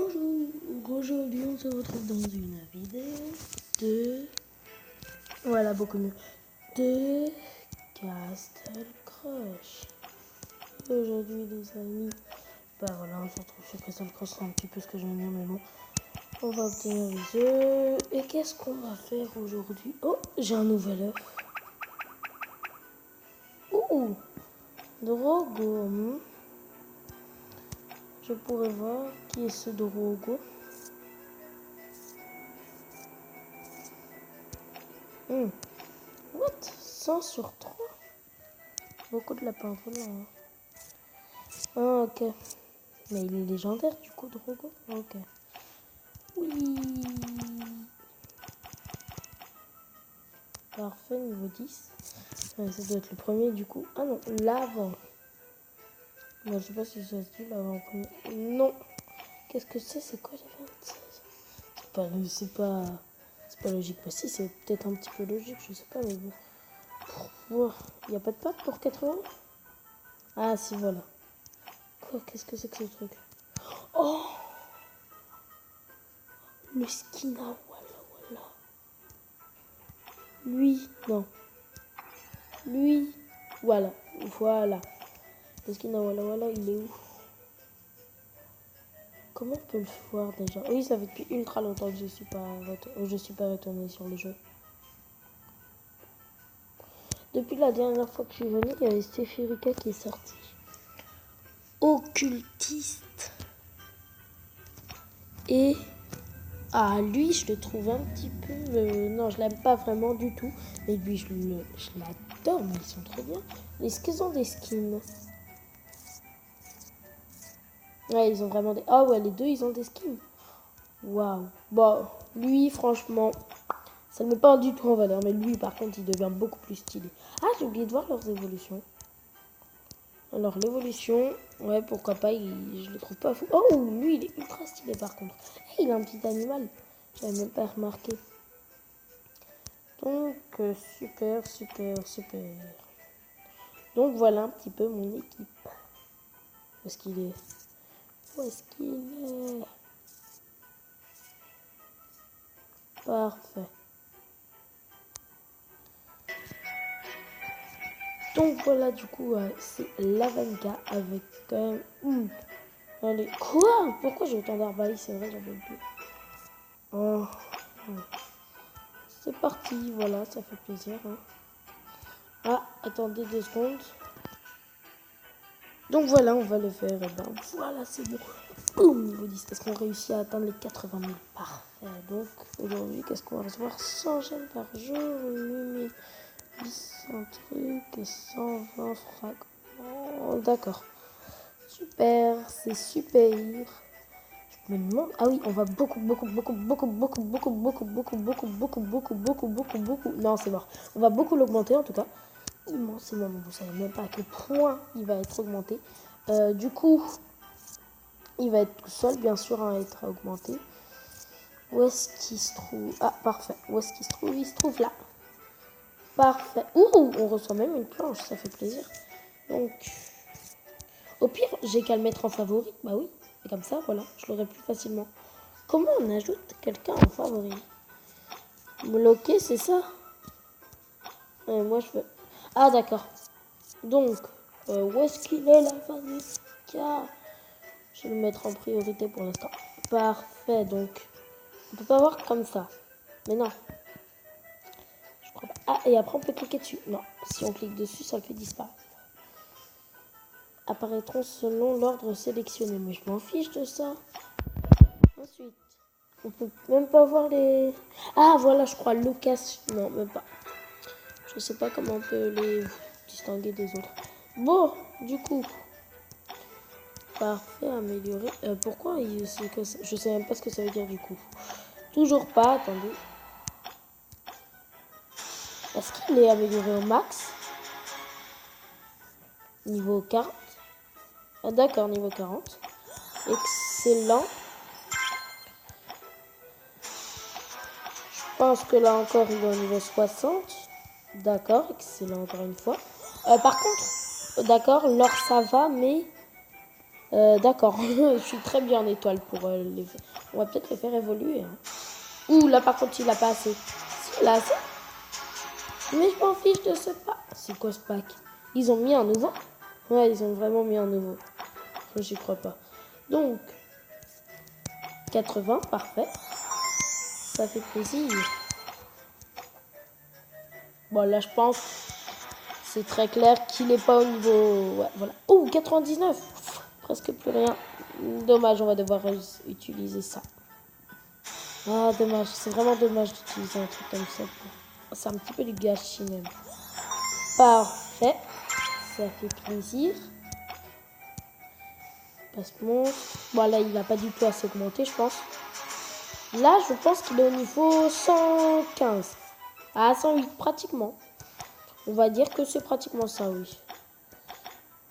Bonjour, aujourd'hui on se retrouve dans une vidéo de... Voilà, beaucoup mieux. De Castle Crush. Aujourd'hui les amis, voilà, on se retrouve sur Castle Crush, c'est un petit peu ce que j'aime bien, mais bon. On va obtenir les œufs. Et qu'est-ce qu'on va faire aujourd'hui? Oh, j'ai un nouvel œuf. Ouh, Drogo. Je pourrais voir qui est ce Drogo. What? 100 sur 3? Beaucoup de lapins volants. Ah, ok. Mais il est légendaire du coup, Drogo. Ok. Oui. Parfait, niveau 10. Ouais, ça doit être le premier du coup. Ah non, l'avant. Non, je sais pas si ça se dit l'avant premier. Non. Qu'est-ce que c'est quoi les 26? C'est pas logique. Bah si, c'est peut-être un petit peu logique, je sais pas, mais bon. Il n'y a pas de pack pour 80? Ah si, voilà. Quoi? Qu'est-ce que c'est que ce truc? Oh, le skin à Walla. Lui, non. Lui, voilà. Le skin à Walla, il est où? Comment on peut le voir déjà? Oui, ça fait depuis ultra longtemps que je suis pas retournée sur le jeu. Depuis la dernière fois que je suis venue, il y avait Sephirika qui est sorti. Occultiste. Et lui, je le trouve un petit peu... non, je l'aime pas vraiment du tout. Mais lui, je l'adore, mais ils sont trop bien. Est-ce qu'ils ont des skins? Ouais, ils ont vraiment des... Ah ouais, les deux, ils ont des skins. Waouh. Bon, lui, franchement, ça ne met pas du tout en valeur. Mais lui, par contre, il devient beaucoup plus stylé. Ah, j'ai oublié de voir leurs évolutions. Alors, l'évolution, ouais, pourquoi pas, je le trouve pas fou. Oh, lui, il est ultra stylé, par contre. Hey, il a un petit animal. J'avais même pas remarqué. Donc, super. Donc, voilà un petit peu mon équipe. Où est-ce qu'il est? Parfait. Donc voilà, du coup, c'est Lavanka avec quand même... Allez, quoi? Pourquoi j'ai autant d'arbalètes? C'est vrai, j'avais oublié. Oh. C'est parti, voilà, ça fait plaisir. Hein. Ah, attendez 2 secondes. Donc voilà, on va le faire. Et ben voilà, c'est bon. Boum, niveau 10. Est-ce qu'on réussit à atteindre les 80 000? Parfait. Donc aujourd'hui, qu'est-ce qu'on va recevoir? 100 gemmes par jour, 8800 trucs et 120 fragments. D'accord. Super, c'est super. Je me demande... Ah oui, on va beaucoup. Non, c'est mort. On va beaucoup l'augmenter en tout cas. Immensément, vous savez même pas à quel point il va être augmenté. Du coup, il va être tout seul, bien sûr, à être augmenté. Où est-ce qu'il se trouve? Ah, parfait. Où est-ce qu'il se trouve? Il se trouve là. Parfait. Ouh, on reçoit même une planche, ça fait plaisir. Donc, au pire, j'ai qu'à le mettre en favori. Bah oui, et comme ça, voilà, je l'aurai plus facilement. Comment on ajoute quelqu'un en favori? Bloqué, c'est ça? Moi, je veux... Ah, d'accord. Donc, où est-ce qu'il est, la Vanica? Je vais le mettre en priorité pour l'instant. Parfait, donc, on peut pas voir comme ça. Mais non. Je crois pas. Ah, et après, on peut cliquer dessus. Non, si on clique dessus, ça le fait disparaître. Apparaîtront selon l'ordre sélectionné. Mais je m'en fiche de ça. Ensuite, on peut même pas voir les... Ah, voilà, je crois, location. Non, même pas. Je sais pas comment on peut les distinguer des autres. Bon, du coup. Parfait, amélioré. Pourquoi je sais même pas ce que ça veut dire du coup. Toujours pas, attendez. Est-ce qu'il est amélioré au max? Niveau 40. Ah d'accord, niveau 40. Excellent. Je pense que là encore, il est au niveau 60. D'accord, excellent encore une fois. Par contre, d'accord, l'or ça va, mais... D'accord, je suis très bien en étoile pour les... On va peut-être les faire évoluer. Hein. Ouh, là par contre, il a pas assez. Si, il a assez. Mais je m'en fiche de ce pack. C'est quoi ce pack? Ils ont mis un nouveau? Ouais, ils ont vraiment mis un nouveau. J'y crois pas. Donc, 80, parfait. Ça fait plaisir. Bon, là, je pense, c'est très clair qu'il n'est pas au niveau... Ouais, voilà. Oh, 99. Presque plus rien. Dommage, on va devoir utiliser ça. Ah, dommage. C'est vraiment dommage d'utiliser un truc comme ça. C'est un petit peu du gâchis même. Parfait. Ça fait plaisir. Passe-montre. Bon, là, il n'a pas du tout assez augmenté, je pense. Là, je pense qu'il est au niveau 115. Ah, 108, pratiquement. On va dire que c'est pratiquement ça, oui.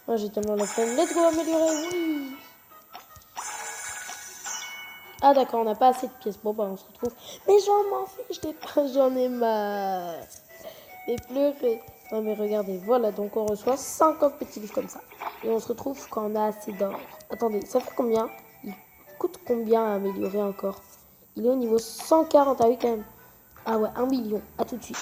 Moi, j'ai tellement la flemme. Let's go, améliorer, oui. Ah, d'accord, on n'a pas assez de pièces. Bon, bah, on se retrouve. Mais j'en m'en fiche, j'en ai marre. Et pleurer. Non, mais regardez, voilà, donc on reçoit 50 petits livres comme ça. Et on se retrouve quand on a assez d'or. Attendez, ça fait combien? Il coûte combien à améliorer encore? Il est au niveau 140, ah oui, quand même. Ah ouais, 1 million. À tout de suite.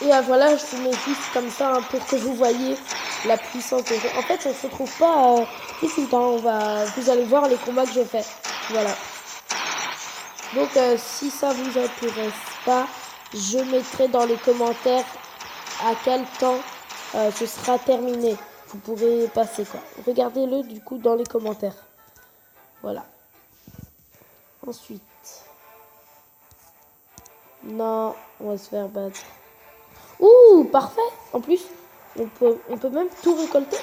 Et voilà, je vous mets juste comme ça hein, pour que vous voyez la puissance des jeux. En fait, on se retrouve pas tout de suite. Hein, vous allez voir les combats que je fais. Voilà. Donc, si ça vous intéresse pas, je mettrai dans les commentaires à quel temps ce sera terminé. Vous pourrez passer quoi. Regardez-le du coup dans les commentaires. Voilà. Ensuite. Non, on va se faire battre. Ouh, parfait. En plus, on peut même tout récolter.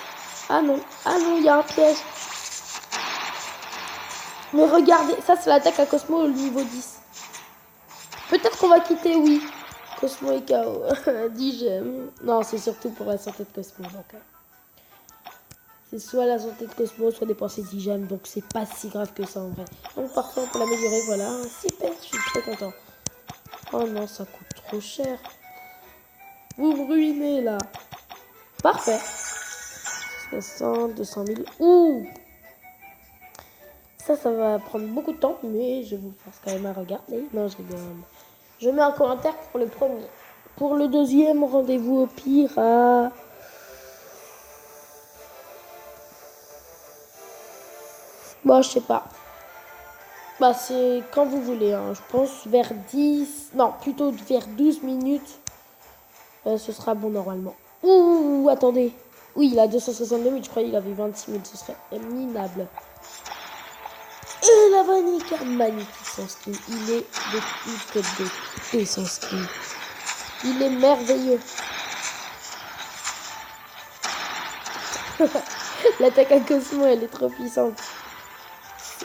Ah non, il y a un piège. Mais regardez, ça c'est l'attaque à Cosmo au niveau 10. Peut-être qu'on va quitter, oui. Cosmo et KO. 10 gemmes. Non, c'est surtout pour la santé de Cosmo. C'est soit la santé de Cosmo, soit dépenser 10 gemmes. Donc c'est pas si grave que ça en vrai. Donc parfait, on peut l'améliorer. Voilà. Super, je suis trop content. Oh non, ça coûte trop cher. Vous me ruinez là. Parfait. 60, 200 000. Ouh. Ça va prendre beaucoup de temps, mais je vous force quand même à regarder. Non, je rigole. Je mets un commentaire pour le premier. Pour le deuxième, rendez-vous au pire à... Bon, je sais pas. Bah, c'est quand vous voulez. Hein. Je pense vers 10... Non, plutôt vers 12 minutes. Ce sera bon normalement. Ouh, attendez. Oui, il a 262 000. Je croyais qu'il avait 26 000. Ce serait minable. Et la vanille, magnifique son skin. Il est de toute beauté son skin. Il est merveilleux. L'attaque à Cosmo, elle est trop puissante.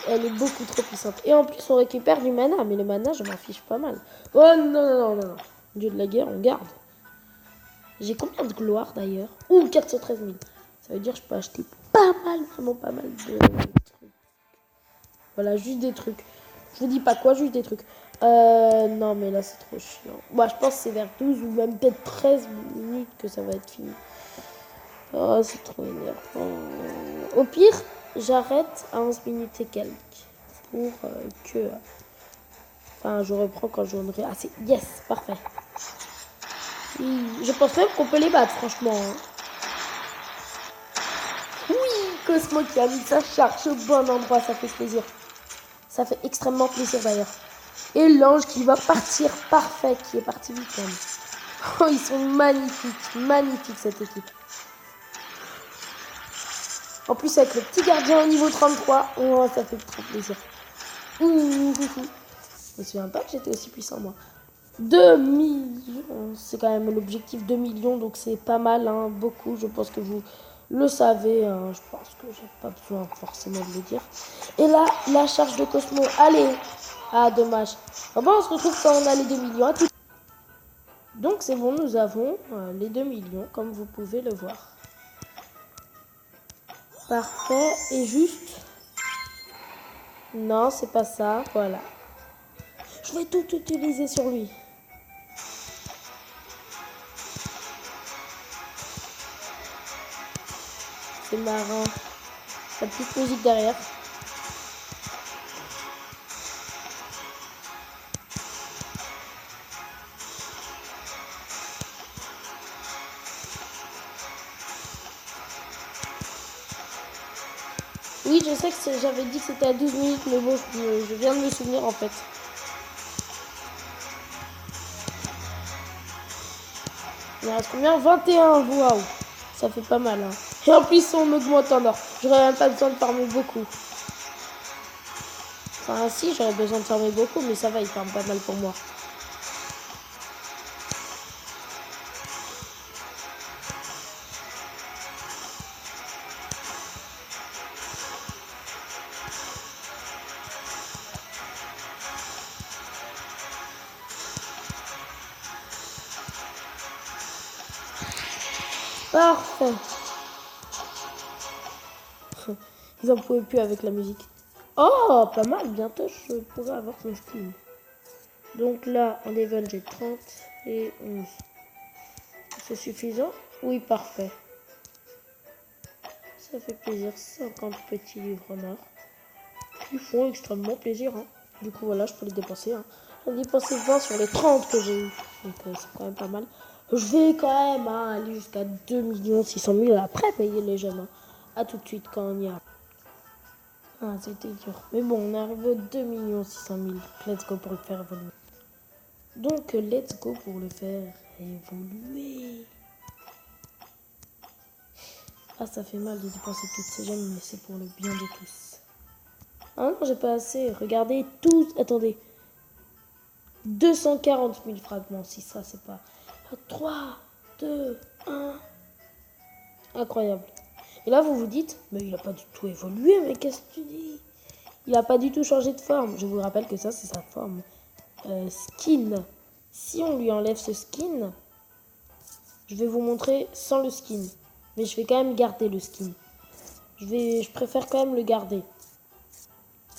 Elle est beaucoup trop puissante. Et en plus, on récupère du mana. Mais le mana, je m'en fiche pas mal. Oh non, non, non, non. Dieu de la guerre, on garde. J'ai combien de gloire d'ailleurs? Ouh, 413 000. Ça veut dire que je peux acheter pas mal, vraiment pas mal de trucs. Voilà, juste des trucs. Je vous dis pas quoi, juste des trucs. Non, mais là, c'est trop chiant. Moi, je pense que c'est vers 12 ou même peut-être 13 minutes que ça va être fini. Oh, c'est trop énervant. Au pire, j'arrête à 11 minutes et quelques. Pour que... Enfin, je reprends quand j'en aurai assez. Yes, parfait. Je pense même qu'on peut les battre, franchement. Hein. Oui, Cosmo qui a mis sa charge au bon endroit, ça fait plaisir. Ça fait extrêmement plaisir d'ailleurs. Et l'ange qui va partir parfait, qui est parti vite même. Oh, ils sont magnifiques, magnifiques cette équipe. En plus avec le petit gardien au niveau 33, oh, ça fait trop plaisir. Ouh. Je me souviens pas que j'étais aussi puissant moi. 2 millions, c'est quand même l'objectif 2 millions, donc c'est pas mal, hein, beaucoup, je pense que vous le savez, hein, je pense que j'ai pas besoin forcément de le dire. Et là, la charge de Cosmo, allez. Ah, dommage. Bon, on se retrouve quand on a les 2 millions. À tout. Donc c'est bon, nous avons les 2 millions, comme vous pouvez le voir. Parfait, et juste... Non, c'est pas ça, voilà. Je vais tout utiliser sur lui. C'est marrant. La petite musique derrière. Oui, je sais que j'avais dit que c'était à 12 minutes, mais bon, je viens de me souvenir en fait. Il reste combien? 21, waouh. Ça fait pas mal. Hein. Et en plus, on augmente en or. J'aurais même pas besoin de farmer beaucoup. Enfin, si, j'aurais besoin de farmer beaucoup, mais ça va, il farme pas mal pour moi. Parfait. Ils en pouvaient plus avec la musique. Oh, pas mal. Bientôt, je pourrais avoir son skin. Donc là, en level, j'ai 30 et 11. C'est suffisant? Oui, parfait. Ça fait plaisir. 50 petits livres en or. Ils font extrêmement plaisir. Hein. Du coup, voilà, je peux les dépenser. Hein. J'ai dépensé 20 sur les 30 que j'ai eu. Donc, c'est quand même pas mal. Je vais quand même aller jusqu'à 2 600 000 après payer les gemmes. Hein. A tout de suite quand on y a. Ah, c'était dur. Mais bon, on est arrivé aux 2 600 000. Let's go pour le faire évoluer. Donc, let's go pour le faire évoluer. Ah, ça fait mal de dépenser toutes ces gemmes, mais c'est pour le bien de tous. Ah non, j'ai pas assez. Regardez tous. Attendez. 240 000 fragments. Si ça, c'est pas. 3, 2, 1. Incroyable. Et là, vous vous dites, mais il a pas du tout évolué, mais qu'est-ce que tu dis? Il a pas du tout changé de forme. Je vous rappelle que ça, c'est sa forme skin. Si on lui enlève ce skin, je vais vous montrer sans le skin. Mais je vais quand même garder le skin. Je préfère quand même le garder.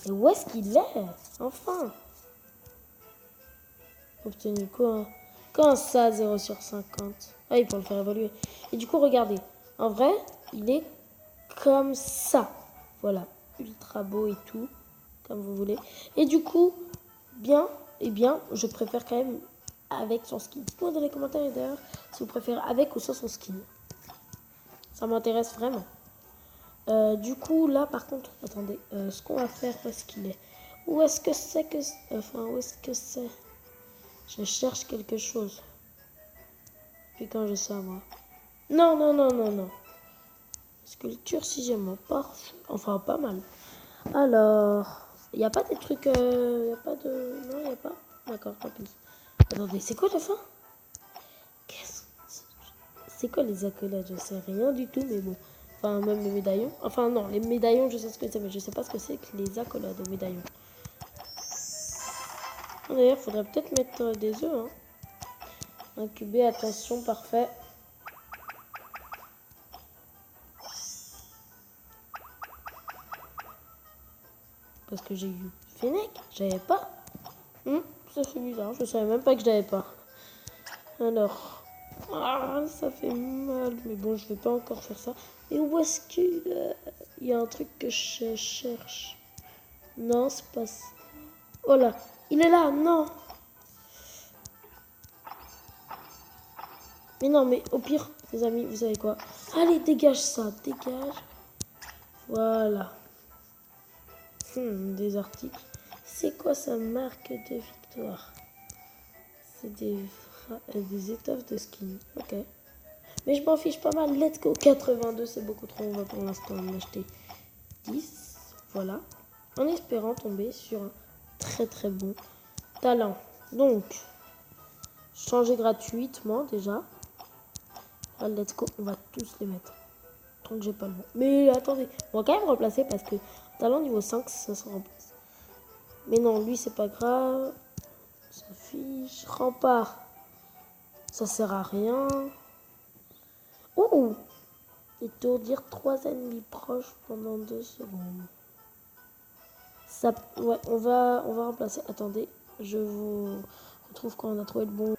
Et où est-ce qu'il est? Enfin. Obtenu quoi? Quand ça, 0 sur 50. Ah, il faut le faire évoluer. Et du coup, regardez. En vrai, il est comme ça. Voilà. Ultra beau et tout. Comme vous voulez. Et du coup, bien, je préfère quand même avec son skin. Dites-moi dans les commentaires d'ailleurs si vous préférez avec ou sans son skin. Ça m'intéresse vraiment. Du coup, là, par contre, attendez. Ce qu'on va faire, où est-ce qu'il est? Où est-ce que c'est que... Enfin, où est-ce que c'est? Je cherche quelque chose. Puis quand j'ai ça, moi. Non, non, non, non, non. Sculpture, si j'aime pas. Enfin, pas mal. Alors, il n'y a pas des trucs... Il n'y a pas de... Non, il n'y a pas. D'accord, tant pis. Attendez, c'est quoi la fin? C'est quoi les accolades? Je sais rien du tout, mais bon. Enfin, même les médaillons. Enfin, non, les médaillons, je sais ce que c'est, mais je sais pas ce que c'est que les accolades aux médaillons. D'ailleurs, il faudrait peut-être mettre des œufs. Hein. Incuber, attention, parfait. Parce que j'ai eu Fennec, j'avais pas. Ça fait bizarre, je savais même pas que je l'avais pas. Alors, ça fait mal, mais bon, je vais pas encore faire ça. Et où est-ce qu'il est? Il y a un truc que je cherche. Non, c'est pas ça. Oh là, il est là, non. Mais non, mais au pire, les amis, vous savez quoi? Allez, dégage ça, dégage. Voilà. Des articles. C'est quoi sa marque de victoire? C'est des étoffes de skin. Ok. Mais je m'en fiche pas mal. Let's go. 82, c'est beaucoup trop. On va pour l'instant en acheter 10. Voilà. En espérant tomber sur un très très bon talent. Donc, changer gratuitement déjà. Let's go. On va tous les mettre. Tant que j'ai pas le bon. Mais attendez. On va quand même remplacer parce que talent niveau 5, ça se remplace. Mais non, lui, c'est pas grave. Ça fiche. Rempart. Ça sert à rien. Ouh! Étourdir 3 ennemis proches pendant 2 secondes. Ça, ouais, on va remplacer. Attendez, je vous retrouve quand on a trouvé le bon.